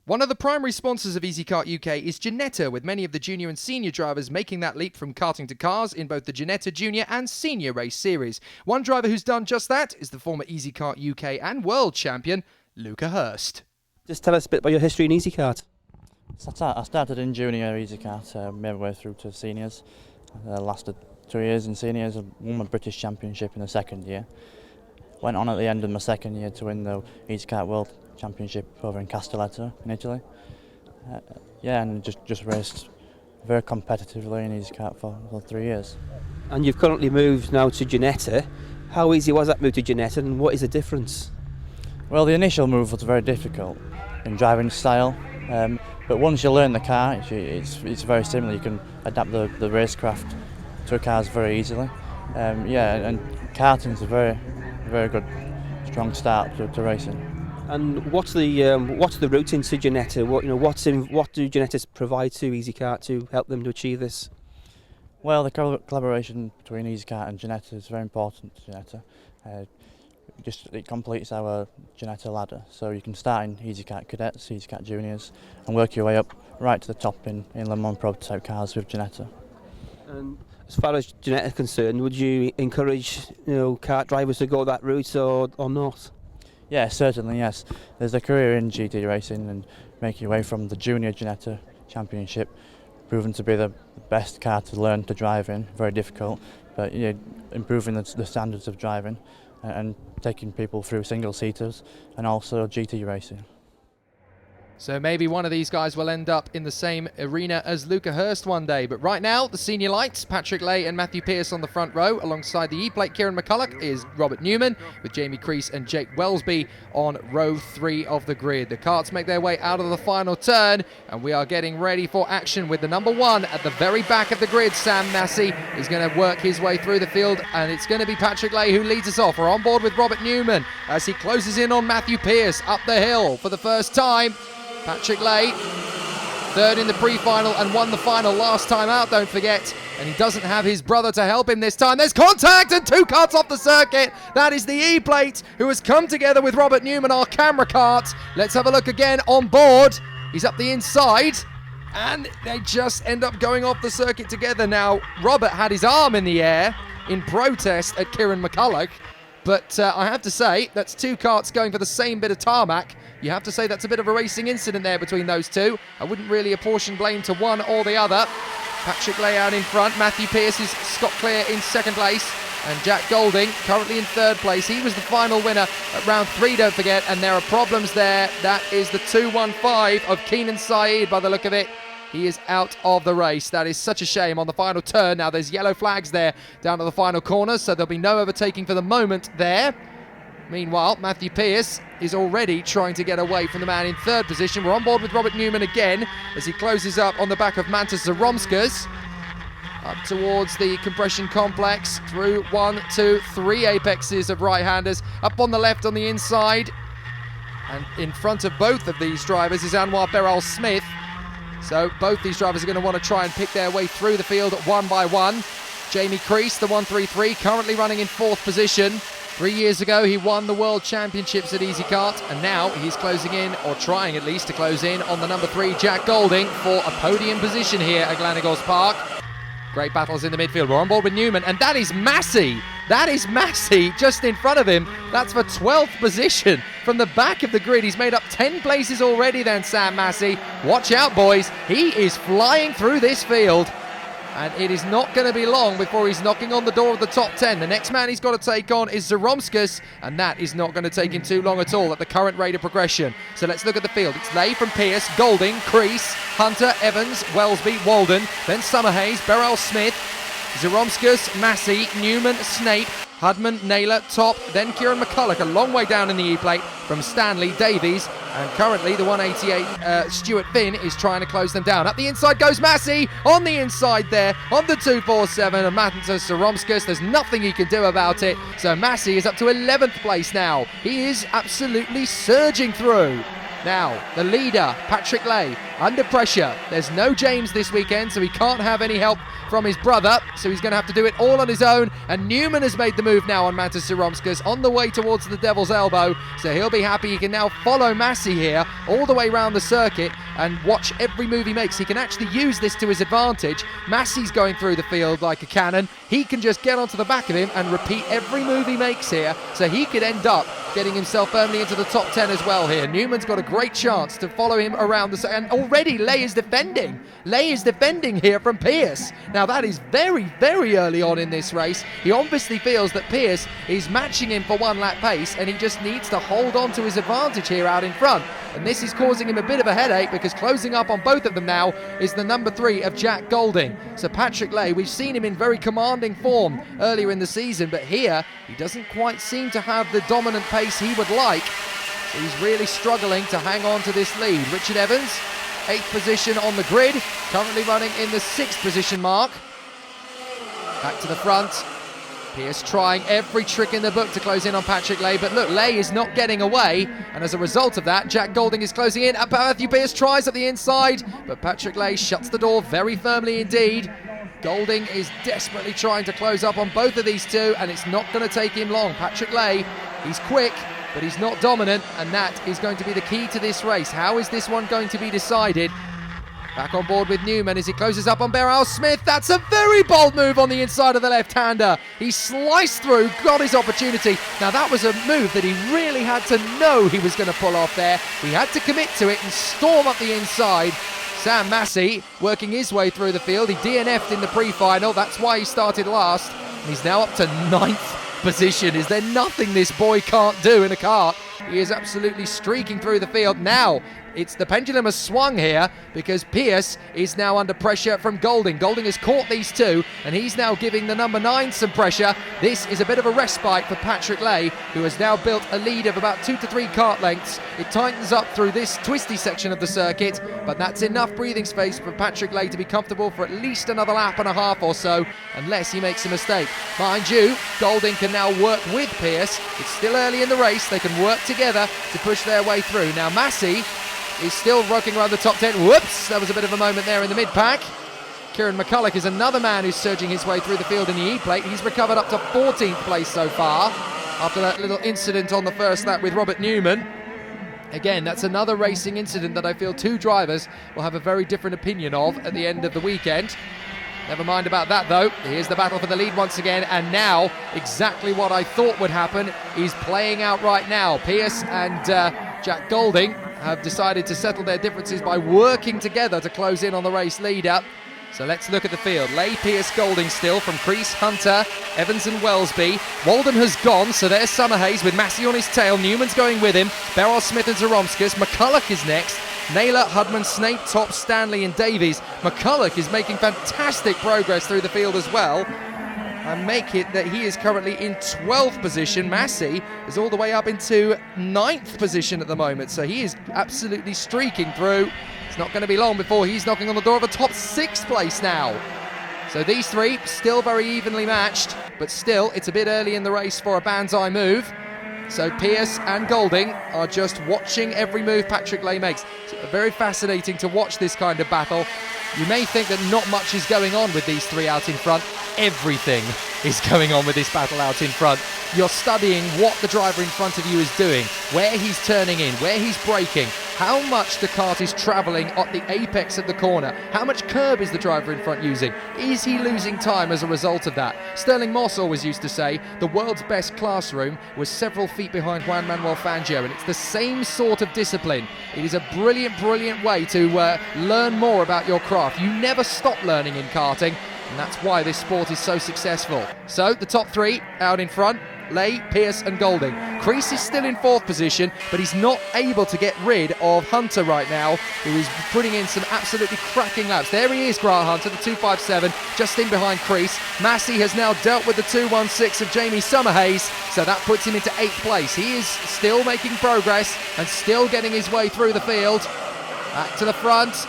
One of the primary sponsors of Easykart UK is Ginetta, with many of the junior and senior drivers making that leap from karting to cars in both the Ginetta Junior and Senior Race Series. One driver who's done just that is the former Easykart UK and World Champion, Luca Hirst. Just tell us a bit about your history in Easykart. I started in junior Easykart, made my way through to seniors. Lasted 2 years in seniors, I won my British Championship in the second year. Went on at the end of my second year to win the Easykart World Championship over in Castelletto in Italy. And just raced very competitively in Easykart for 3 years. And you've currently moved now to Ginetta. How easy was that move to Ginetta, and what is the difference? Well, the initial move was very difficult in driving style, but once you learn the car, it's very similar. You can adapt the racecraft to cars very easily. And karting's a very good, strong start to racing. And what's the route into Ginetta? What do Ginetta provide to Easykart to help them to achieve this? Well, the collaboration between Easykart and Ginetta is very important to Ginetta. It completes our Ginetta ladder, so you can start in Easykart Cadets, Easykart Juniors, and work your way up right to the top in NEWMAN prototype cars with Ginetta. And as far as Ginetta is concerned, would you encourage kart drivers to go that route or not? Yeah, certainly, yes. There's a career in GT racing, and making your way from the Junior Ginetta Championship, proven to be the best car to learn to drive in. Very difficult, but improving the standards of driving and taking people through single-seaters and also GT racing. So maybe one of these guys will end up in the same arena as Luca Hirst one day. But right now, the senior lights, Patrick Lay and Matthew Pearce on the front row. Alongside the E-plate, Kieran McCulloch is Robert NEWMAN, with Jamie Crease and Jake Welsby on row 3 of the grid. The karts make their way out of the final turn, and we are getting ready for action with the number 1 at the very back of the grid. Sam Massey is going to work his way through the field, and it's going to be Patrick Lay who leads us off. We're on board with Robert NEWMAN as he closes in on Matthew Pearce up the hill for the first time. Patrick Lay, third in the pre-final and won the final last time out, don't forget. And he doesn't have his brother to help him this time. There's contact and 2 karts off the circuit. That is the E-plate who has come together with Robert NEWMAN, our camera kart. Let's have a look again on board. He's up the inside and they just end up going off the circuit together. Now, Robert had his arm in the air in protest at Kieran McCulloch. But I have to say, that's 2 karts going for the same bit of tarmac. You have to say that's a bit of a racing incident there between those two. I wouldn't really apportion blame to one or the other. Patrick Lay out in front. Matthew Pearce is Scott Clear in second place. And Jack Golding currently in third place. He was the final winner at round 3, don't forget. And there are problems there. That is the 215 of Keenan Saeed by the look of it. He is out of the race. That is such a shame on the final turn. Now there's yellow flags there down to the final corner, so there'll be no overtaking for the moment there. Meanwhile, Matthew Pearce is already trying to get away from the man in third position. We're on board with Robert NEWMAN again as he closes up on the back of Mantas Zaromskas. Up towards the compression complex, through 1, 2, 3 apexes of right-handers. Up on the left on the inside. And in front of both of these drivers is Anwar Beral-Smith. So both these drivers are going to want to try and pick their way through the field one by one. Jamie Crease, the 133, currently running in 4th position. 3 years ago, he won the World Championships at Easykart, and now he's closing in, or trying at least to close in, on the number 3, Jack Golding, for a podium position here at Glanagos Park. Great battles in the midfield. We're on board with NEWMAN, and that is Massey. That is Massey just in front of him. That's for 12th position from the back of the grid. He's made up 10 places already then, Sam Massey. Watch out, boys. He is flying through this field. And it is not going to be long before he's knocking on the door of the top 10. The next man he's got to take on is Zaromskas, and that is not going to take him too long at all at the current rate of progression. So let's look at the field. It's Lay from Pearce, Golding, Crease, Hunter, Evans, Welsby, Walden, then Summerhays, Beral-Smith, Zaromskas, Massey, NEWMAN, Snape, Hudman, Naylor, Top, then Kieran McCulloch, a long way down in the E-plate from Stanley Davies, and currently the 188 Stuart Finn is trying to close them down. Up the inside goes Massey, on the inside there, on the 247 of Mantas Zaromskas. There's nothing he can do about it, so Massey is up to 11th place now. He is absolutely surging through. Now, the leader, Patrick Lay, under pressure. There's no James this weekend, so he can't have any help from his brother, so he's going to have to do it all on his own, and NEWMAN has made the move now on Mantas Saromskas on the way towards the Devil's Elbow, so he'll be happy. He can now follow Massey here all the way around the circuit and watch every move he makes. He can actually use this to his advantage. Massey's going through the field like a cannon. He can just get onto the back of him and repeat every move he makes here, so he could end up getting himself firmly into the top 10 as well here. NEWMAN's got a great chance to follow him around the and already Lay is defending. Lay is defending here from Pierce. Now that is very, very early on in this race. He obviously feels that Pierce is matching him for one lap pace, and he just needs to hold on to his advantage here out in front. And this is causing him a bit of a headache, because closing up on both of them now is the number 3 of Jack Golding. So Patrick Lay, we've seen him in very commanding form earlier in the season, but here he doesn't quite seem to have the dominant pace he would like. So he's really struggling to hang on to this lead. Richard Evans, 8th position on the grid, currently running in the 6th position mark. Back to the front. Pierce trying every trick in the book to close in on Patrick Lay, but look, Lay is not getting away, and as a result of that, Jack Golding is closing in. Matthew Pierce tries at the inside, but Patrick Lay shuts the door very firmly indeed. Golding is desperately trying to close up on both of these two, and it's not going to take him long. Patrick Lay, he's quick, but he's not dominant, and that is going to be the key to this race. How is this one going to be decided? Back on board with NEWMAN as he closes up on Beryl Smith. That's a very bold move on the inside of the left-hander. He sliced through, got his opportunity. Now that was a move that he really had to know he was going to pull off there. He had to commit to it and storm up the inside. Sam Massey working his way through the field. He DNF'd in the pre-final. That's why he started last. And he's now up to 9th position. Is there nothing this boy can't do in a kart? He is absolutely streaking through the field. Now, it's the pendulum has swung here, because Pierce is now under pressure from Golding. Golding has caught these two, and he's now giving the number 9 some pressure. This is a bit of a respite for Patrick Lay, who has now built a lead of about 2 to 3 kart lengths. It tightens up through this twisty section of the circuit, but that's enough breathing space for Patrick Lay to be comfortable for at least another lap and a half or so, unless he makes a mistake. Mind you, Golding can now work with Pierce. It's still early in the race. They can work together to push their way through. Now Massey is still rocking around the top 10. Whoops, that was a bit of a moment there in the mid-pack. Kieran McCulloch is another man who's surging his way through the field in the E-plate. He's recovered up to 14th place so far after that little incident on the first lap with Robert NEWMAN. Again, that's another racing incident that I feel two drivers will have a very different opinion of at the end of the weekend. Never mind about that though. Here's the battle for the lead once again, and now exactly what I thought would happen is playing out right now. Pierce and Jack Golding have decided to settle their differences by working together to close in on the race leader. So let's look at the field. Lay, Pierce, Golding still from Crease, Hunter, Evans and Wellesby. Walden has gone, so there's Summerhays with Massey on his tail. NEWMAN's going with him. Beryl Smith and Zaromskas. McCulloch is next. Naylor, Hudman, Snape, Top, Stanley and Davies. McCulloch is making fantastic progress through the field as well, and make it that he is currently in 12th position. Massey is all the way up into 9th position at the moment, so he is absolutely streaking through. It's not going to be long before he's knocking on the door of a top 6th place now. So these three still very evenly matched, but still it's a bit early in the race for a banzai move. So Pierce and Golding are just watching every move Patrick Lay makes. It's very fascinating to watch this kind of battle. You may think that not much is going on with these three out in front. Everything is going on with this battle out in front. You're studying what the driver in front of you is doing, where he's turning in, where he's braking, how much the kart is travelling at the apex of the corner, how much curb is the driver in front using, is he losing time as a result of that? Sterling Moss always used to say the world's best classroom was several feet behind Juan Manuel Fangio, and it's the same sort of discipline. It is a brilliant, brilliant way to learn more about your craft. You never stop learning in karting, and that's why this sport is so successful. So the top three out in front, Lay, Pierce and Golding. Crease is still in 4th position, but he's not able to get rid of Hunter right now, who is putting in some absolutely cracking laps. There he is, Grant Hunter, the 257, just in behind Crease. Massey has now dealt with the 216 of Jamie Summerhays, so that puts him into 8th place. He is still making progress and still getting his way through the field. Back to the front.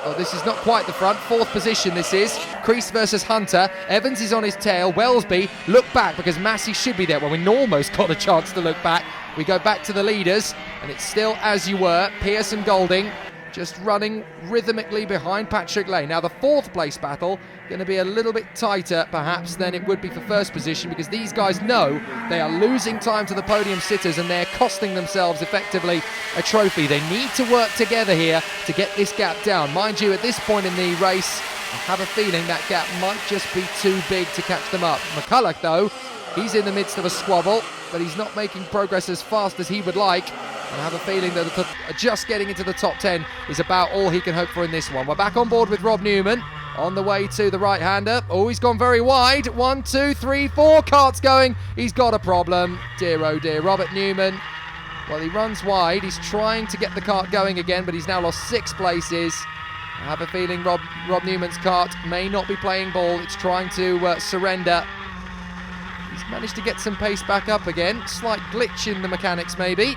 Oh, this is not quite the front. 4th position this is. Crease versus Hunter. Evans is on his tail. Wellesby, look back because Massey should be there. Well, we almost got a chance to look back. We go back to the leaders, and it's still as you were. Pierce and Golding just running rhythmically behind Patrick Lay. Now the fourth place battle going to be a little bit tighter perhaps than it would be for first position, because these guys know they are losing time to the podium sitters and they're costing themselves effectively a trophy. They need to work together here to get this gap down. Mind you, at this point in the race, I have a feeling that gap might just be too big to catch them up. McCulloch, though, he's in the midst of a squabble, but he's not making progress as fast as he would like. I have a feeling that just getting into the top 10 is about all he can hope for in this one. We're back on board with Rob Newman on the way to the right-hander. Oh, he's gone very wide. 1, 2, 3, 4 carts going. He's got a problem. Dear, oh dear. Robert Newman, well, he runs wide. He's trying to get the cart going again, but he's now lost 6 places. I have a feeling Rob Newman's cart may not be playing ball. It's trying to surrender. He's managed to get some pace back up again. Slight glitch in the mechanics, maybe.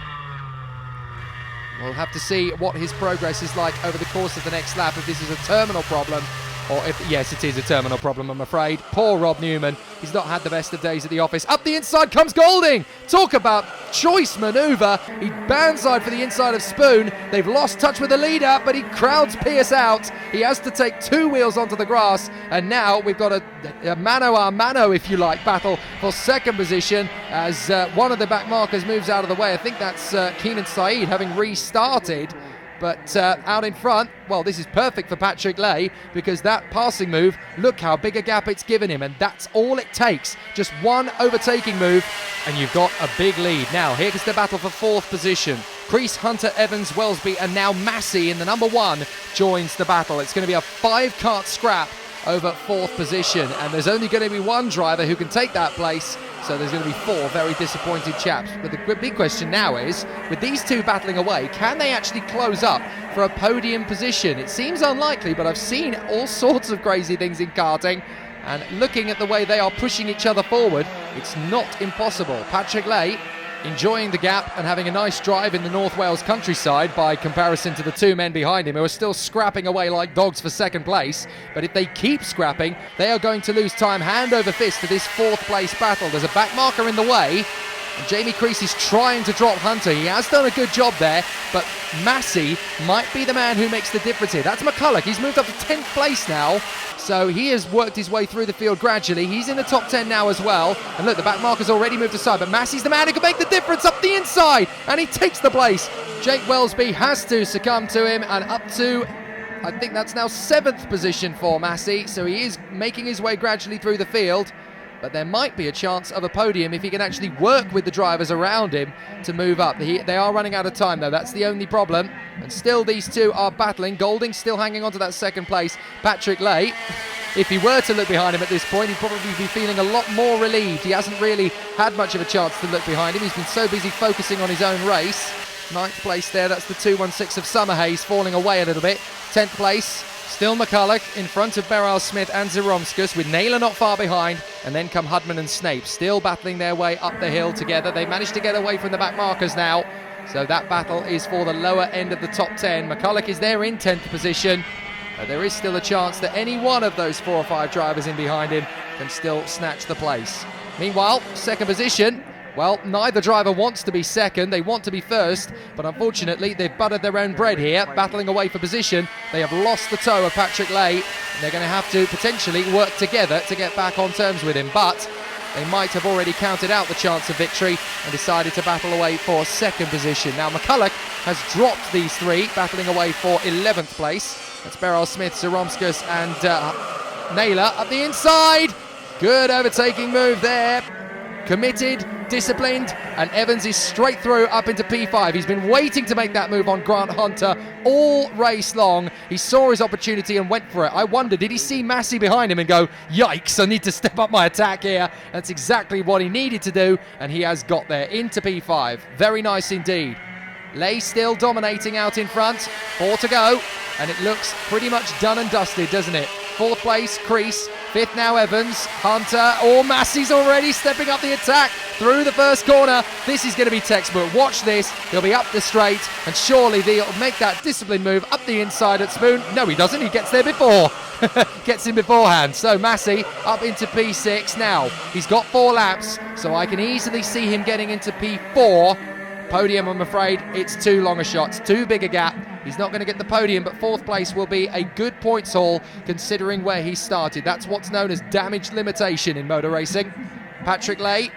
We'll have to see what his progress is like over the course of the next lap, if this is a terminal problem, or if, yes, it is a terminal problem, I'm afraid. Poor Rob Newman. He's not had the best of days at the office. Up the inside comes Golding. Talk about choice manoeuvre. He bandside for the inside of Spoon. They've lost touch with the leader, but he crowds Pierce out. He has to take 2 wheels onto the grass, and now we've got a mano-a-mano, if you like, battle for second position as one of the back markers moves out of the way. I think that's Keenan Saeed having restarted. But out in front, well, this is perfect for Patrick Lay, because that passing move, look how big a gap it's given him, and that's all it takes. Just one overtaking move, and you've got a big lead. Now, here's the battle for fourth position. Crease, Hunter, Evans, Welsby, and now Massey in the number 1 joins the battle. It's going to be a 5-cart scrap over fourth position, and there's only going to be one driver who can take that place. So there's going to be 4 very disappointed chaps. But the big question now is, with these two battling away, can they actually close up for a podium position? It seems unlikely, but I've seen all sorts of crazy things in karting. And looking at the way they are pushing each other forward, it's not impossible. Patrick Lay enjoying the gap and having a nice drive in the North Wales countryside by comparison to the 2 men behind him who are still scrapping away like dogs for second place. But if they keep scrapping, they are going to lose time hand over fist to this 4th place battle. There's a back marker in the way, and Jamie Crease is trying to drop Hunter. He has done a good job there, but Massey might be the man who makes the difference here. That's McCulloch. He's moved up to 10th place now. So he has worked his way through the field gradually. He's in the top 10 now as well. And look, the back marker's already moved aside, but Massey's the man who can make the difference up the inside, and he takes the place. Jake Welsby has to succumb to him, and up to, I think that's now 7th position for Massey. So he is making his way gradually through the field. But there might be a chance of a podium if he can actually work with the drivers around him to move up. They are running out of time, though. That's the only problem. And still these two are battling. Golding still hanging on to that 2nd place. Patrick Lay, if he were to look behind him at this point, he'd probably be feeling a lot more relieved. He hasn't really had much of a chance to look behind him. He's been so busy focusing on his own race. 9th place there. That's the 216 of Summerhays falling away a little bit. 10th place. Still McCulloch in front of Beryl Smith and Zeromskus, with Naylor not far behind, and then come Hudman and Snape, still battling their way up the hill together. They managed to get away from the back markers now, so that battle is for the lower end of the top 10. McCulloch is there in 10th position, but there is still a chance that any one of those 4 or 5 drivers in behind him can still snatch the place. Meanwhile, 2nd position, well, neither driver wants to be 2nd, they want to be 1st, but unfortunately they've buttered their own bread here, battling away for position. They have lost the toe of Patrick Lay, and they're going to have to potentially work together to get back on terms with him, but they might have already counted out the chance of victory and decided to battle away for 2nd position. Now McCulloch has dropped these 3, battling away for 11th place. That's Beryl Smith, Zeromskus and Naylor up the inside. Good overtaking move there. Committed, disciplined, and Evans is straight through up into P5. He's been waiting to make that move on Grant Hunter all race long. He saw his opportunity and went for it. I wonder, did he see Massey behind him and go, yikes, I need to step up my attack here? That's exactly what he needed to do, and he has got there into P5. Very nice indeed. Lay still dominating out in front. 4 to go, and it looks pretty much done and dusted, doesn't it? 4th place, Crease. 5th now, Evans. Hunter, Massey's already stepping up the attack through the first corner. This is going to be textbook. Watch this. He'll be up the straight, and surely he'll make that disciplined move up the inside at Spoon. No, he doesn't. He gets there before. Gets in beforehand. So Massey up into P6 now. He's got 4 laps, so I can easily see him getting into P4. Podium, I'm afraid, it's too long a shot. It's too big a gap. He's not going to get the podium, but 4th place will be a good points haul considering where he started. That's what's known as damage limitation in motor racing. Patrick Lay,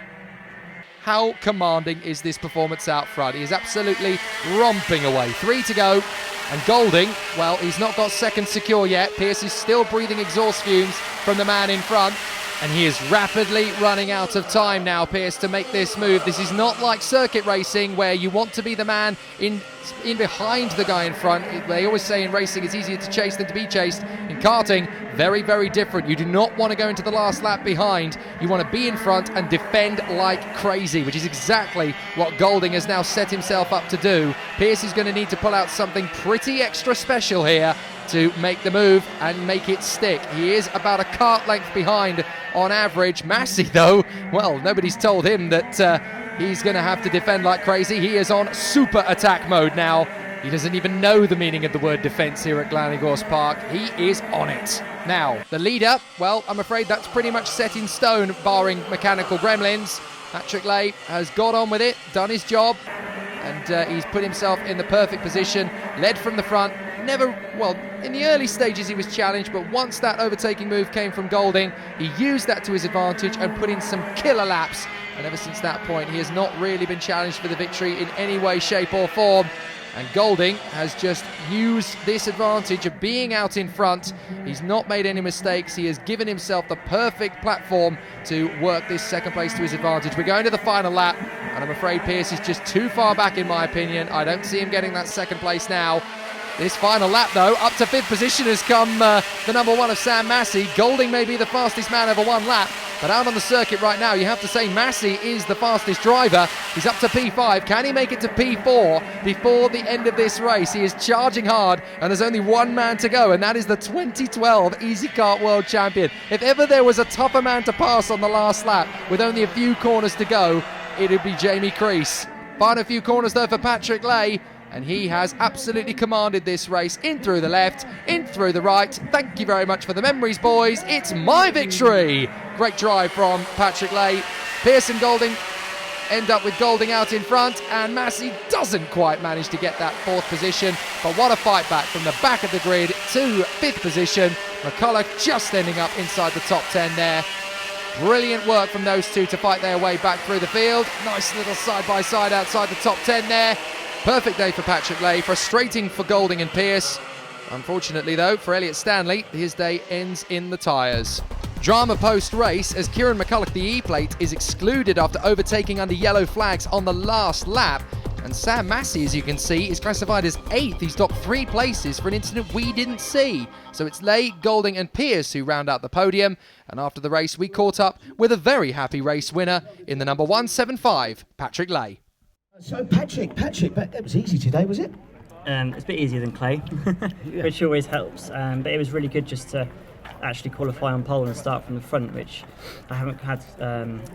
how commanding is this performance out front? He is absolutely romping away. 3 to go. And Golding, well, he's not got second secure yet. Pierce is still breathing exhaust fumes from the man in front. And he is rapidly running out of time now, Pierce, to make this move. This is not like circuit racing where you want to be the man in behind the guy in front. They always say in racing it's easier to chase than to be chased. In karting, very, very different. You do not want to go into the last lap behind. You want to be in front and defend like crazy, which is exactly what Golding has now set himself up to do. Pierce is going to need to pull out something pretty extra special here to make the move and make it stick. He is about a kart length behind on average. Massey, though, well, nobody's told him that he's going to have to defend like crazy. He is on super attack mode now. He doesn't even know the meaning of the word defence here at Glanigorse Park. He is on it. Now, the leader, well, I'm afraid that's pretty much set in stone, barring mechanical gremlins. Patrick Lay has got on with it, done his job, and he's put himself in the perfect position, led from the front. Never, well, in the early stages he was challenged, but once that overtaking move came from Golding, he used that to his advantage and put in some killer laps. And ever since that point, he has not really been challenged for the victory in any way, shape or form. And Golding has just used this advantage of being out in front. He's not made any mistakes. He has given himself the perfect platform to work this second place to his advantage. We're going to the final lap, and I'm afraid Pierce is just too far back in my opinion. I don't see him getting that second place now. This final lap, though, up to 5th position has come the number 1 of Sam Massey. Golding may be the fastest man over one lap, but out on the circuit right now, you have to say Massey is the fastest driver. He's up to P5. Can he make it to P4 before the end of this race? He is charging hard, and there's only one man to go, and that is the 2012 Easykart World Champion. If ever there was a tougher man to pass on the last lap with only a few corners to go, it would be Jamie Crease. Final few corners, though, for Patrick Lay. And he has absolutely commanded this race, in through the left, in through the right. Thank you very much for the memories, boys. It's my victory. Great drive from Patrick Lay. Pierce and Golding end up with Golding out in front, and Massey doesn't quite manage to get that 4th position. But what a fight back from the back of the grid to 5th position. McCulloch just ending up inside the top 10 there. Brilliant work from those two to fight their way back through the field. Nice little side-by-side outside the top 10 there. Perfect day for Patrick Lay, frustrating for Golding and Pierce. Unfortunately, though, for Elliot Stanley, his day ends in the tyres. Drama post-race as Kieran McCulloch, the E-plate, is excluded after overtaking under yellow flags on the last lap. And Sam Massey, as you can see, is classified as 8th. He's dropped 3 places for an incident we didn't see. So it's Lay, Golding and Pierce who round out the podium. And after the race, we caught up with a very happy race winner in the number 175, Patrick Lay. So Patrick, that was easy today, was it? It's a bit easier than clay, which always helps. But it was really good just to actually qualify on pole and start from the front, which I haven't had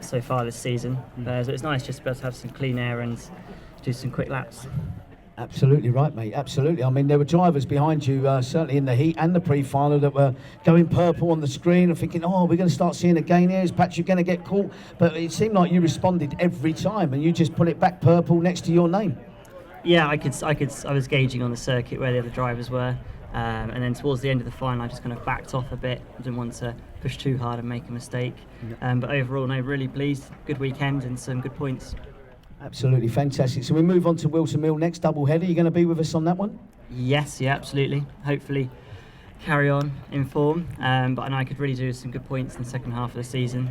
so far this season. So it's nice just to be able to have some clean air and do some quick laps. Absolutely right, mate. Absolutely. I mean, there were drivers behind you, certainly in the heat and the pre-final, that were going purple on the screen and thinking, oh, we're going to start seeing a gain here. Is Patrick going to get caught? But it seemed like you responded every time, and you just put it back purple next to your name. Yeah, I was gauging on the circuit where the other drivers were, and then towards the end of the final, I just kind of backed off a bit. I didn't want to push too hard and make a mistake. But overall, no, really pleased. Good weekend and some good points. Absolutely fantastic. So we move on to Wilson Mill next double header. You're going to be with us on that one? Yes, yeah, absolutely. Hopefully carry on in form. But I know I could really do some good points in the second half of the season.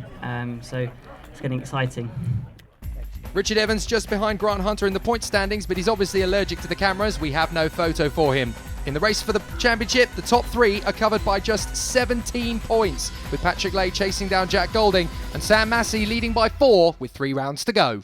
So it's getting exciting. Richard Evans just behind Grant Hunter in the point standings, but he's obviously allergic to the cameras. We have no photo for him. In the race for the championship, the top 3 are covered by just 17 points, with Patrick Lay chasing down Jack Golding and Sam Massey leading by 4 with 3 rounds to go.